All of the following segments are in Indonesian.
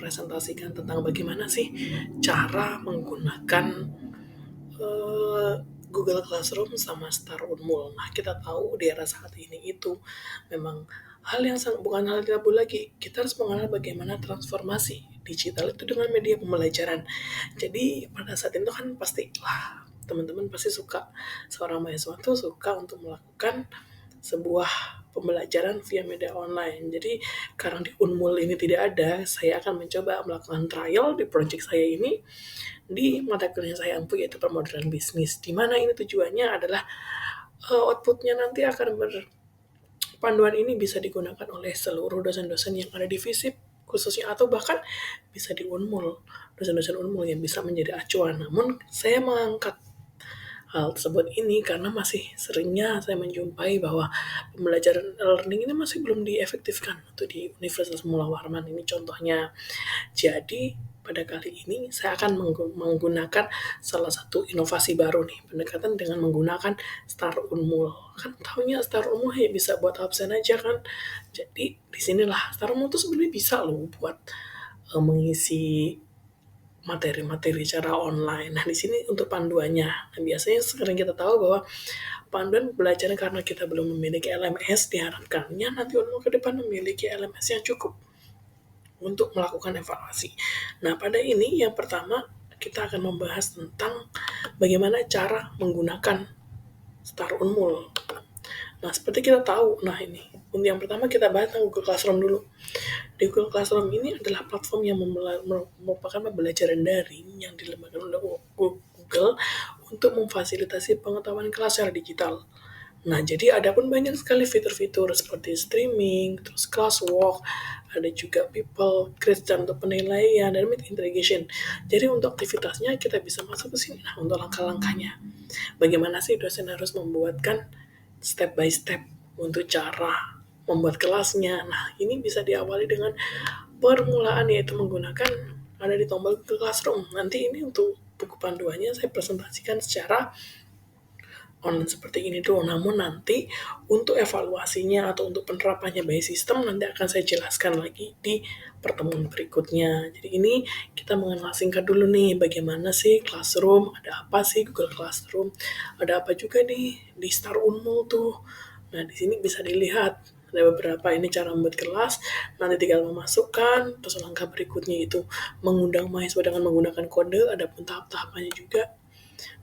mempresentasikan tentang bagaimana sih cara menggunakan eh, Google Classroom sama Star Unmul. Nah, kita tahu di era saat ini itu memang hal yang bukan hal yang tabu lagi. Kita harus mengenal bagaimana transformasi digital itu dengan media pembelajaran. Jadi pada saat itu kan pasti lah teman-teman pasti suka, seorang mahasiswa tuh suka untuk melakukan sebuah pembelajaran via media online. Jadi karena di Unmul ini tidak ada, saya akan mencoba melakukan trial di project saya ini di mata kuliah saya ampuh, yaitu permodalan bisnis. Di mana ini tujuannya adalah outputnya nanti akan panduan ini bisa digunakan oleh seluruh dosen-dosen yang ada di FISIP khususnya, atau bahkan bisa di Unmul, dosen-dosen Unmul yang bisa menjadi acuan. Namun saya mengangkat hal tersebut ini karena masih seringnya saya menjumpai bahwa pembelajaran learning ini masih belum diefektifkan untuk di Universitas Mula Warman ini contohnya. Jadi pada kali ini saya akan menggunakan salah satu inovasi baru nih, pendekatan dengan menggunakan Star Unmul. Kan tahunya Star Unmul ya bisa buat absen aja kan. Jadi disinilah Star Unmul tuh sebenarnya bisa loh buat mengisi materi-materi secara online. Nah, di sini untuk panduannya. Nah, biasanya sering kita tahu bahwa panduan belajar karena kita belum memiliki LMS, diharapkannya nanti Unmul ke depan memiliki LMS yang cukup untuk melakukan evaluasi. Nah, pada ini yang pertama kita akan membahas tentang bagaimana cara menggunakan Star Unmul. Nah, seperti kita tahu, nah ini untuk yang pertama kita bahas tentang Google Classroom dulu. Di Google Classroom ini adalah platform yang merupakan pembelajaran daring yang dilembagakan oleh Google untuk memfasilitasi pengetahuan kelas secara digital. Nah, jadi ada pun banyak sekali fitur-fitur seperti streaming, terus classwork, ada juga people, grades dan untuk penilaian, dan meet integration. Jadi untuk aktivitasnya kita bisa masuk ke sini. Nah, untuk langkah-langkahnya, bagaimana sih dosen harus membuatkan step by step untuk cara membuat kelasnya. Nah, ini bisa diawali dengan permulaan yaitu menggunakan ada di tombol Google Classroom. Nanti ini untuk buku panduannya saya presentasikan secara online seperti ini dulu. Namun nanti untuk evaluasinya atau untuk penerapannya by sistem nanti akan saya jelaskan lagi di pertemuan berikutnya. Jadi ini kita mengenal singkat dulu nih bagaimana sih Classroom, ada apa sih Google Classroom, ada apa juga nih di Star Unmul tuh. Nah, di sini bisa dilihat ada beberapa ini cara membuat kelas, nanti tinggal memasukkan, terus langkah berikutnya itu mengundang mahasiswa dengan menggunakan kode, ada pun tahap-tahapannya juga.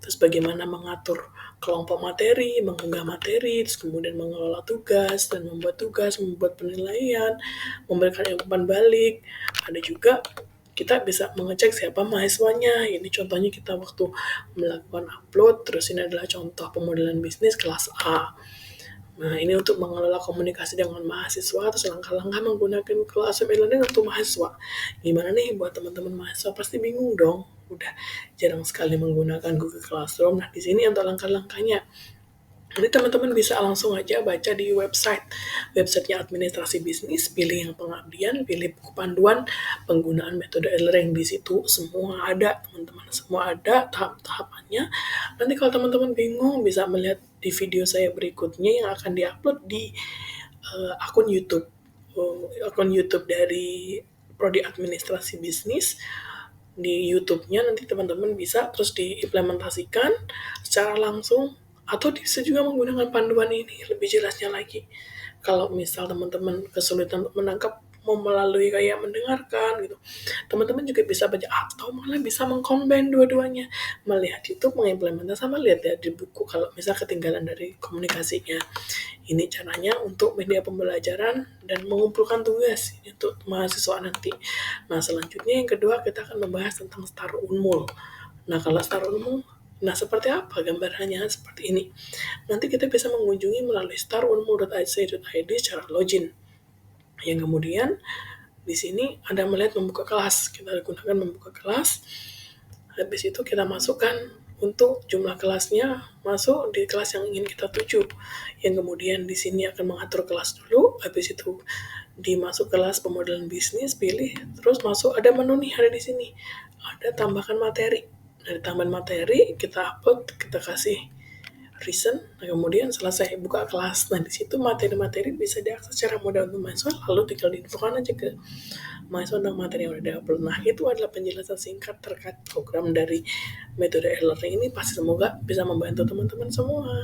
Terus bagaimana mengatur kelompok materi, mengunggah materi, terus kemudian mengelola tugas dan membuat penilaian, memberikan umpan balik. Ada juga kita bisa mengecek siapa mahasiswanya. Ini contohnya kita waktu melakukan upload, terus ini adalah contoh pemodelan bisnis kelas A. Nah, ini untuk mengelola komunikasi dengan mahasiswa, terus langkah-langkah menggunakan kelas e-learning untuk mahasiswa. Gimana nih buat teman-teman mahasiswa? Pasti bingung dong. Udah jarang sekali menggunakan Google Classroom. Nah, di sini untuk langkah-langkahnya. Jadi teman-teman bisa langsung aja baca di websitenya administrasi bisnis, pilih yang pengabdian, pilih buku panduan penggunaan metode e-learning. Di situ semua ada, teman-teman, semua ada tahap-tahapannya. Nanti kalau teman-teman bingung bisa melihat di video saya berikutnya yang akan diupload di akun YouTube, dari Prodi Administrasi Bisnis. Di YouTube-nya nanti teman-teman bisa terus diimplementasikan secara langsung, atau bisa juga menggunakan panduan ini lebih jelasnya lagi. Kalau misal teman-teman kesulitan untuk menangkap mau melalui kayak mendengarkan gitu, teman-teman juga bisa baca atau malah bisa mengcombine dua-duanya, melihat YouTube mengimplementasi sama lihat ya di buku kalau misal ketinggalan dari komunikasinya. Ini caranya untuk media pembelajaran dan mengumpulkan tugas ini untuk mahasiswa nanti. Nah, selanjutnya yang kedua kita akan membahas tentang Star Unmul. Nah, kalau Star Unmul, nah seperti apa gambarannya? Seperti ini. Nanti kita bisa mengunjungi melalui starunmul.ac.id secara login. Yang kemudian di sini ada melihat membuka kelas. Kita gunakan membuka kelas. Habis itu kita masukkan untuk jumlah kelasnya masuk di kelas yang ingin kita tuju. Yang kemudian di sini akan mengatur kelas dulu. Habis itu dimasuk kelas pemodelan bisnis, pilih, terus masuk ada menu nih ada di sini. Ada tambahkan materi. Dari tambahan materi kita upload, kita kasih reason, nah kemudian selesai buka kelas. Nah di situ materi-materi bisa diakses secara mudah untuk mahasiswa, lalu tinggal diinfokan aja ke mahasiswa tentang materi yang udah diupload. Nah itu adalah penjelasan singkat terkait program dari metode e-learning ini. Pasti semoga bisa membantu teman-teman semua.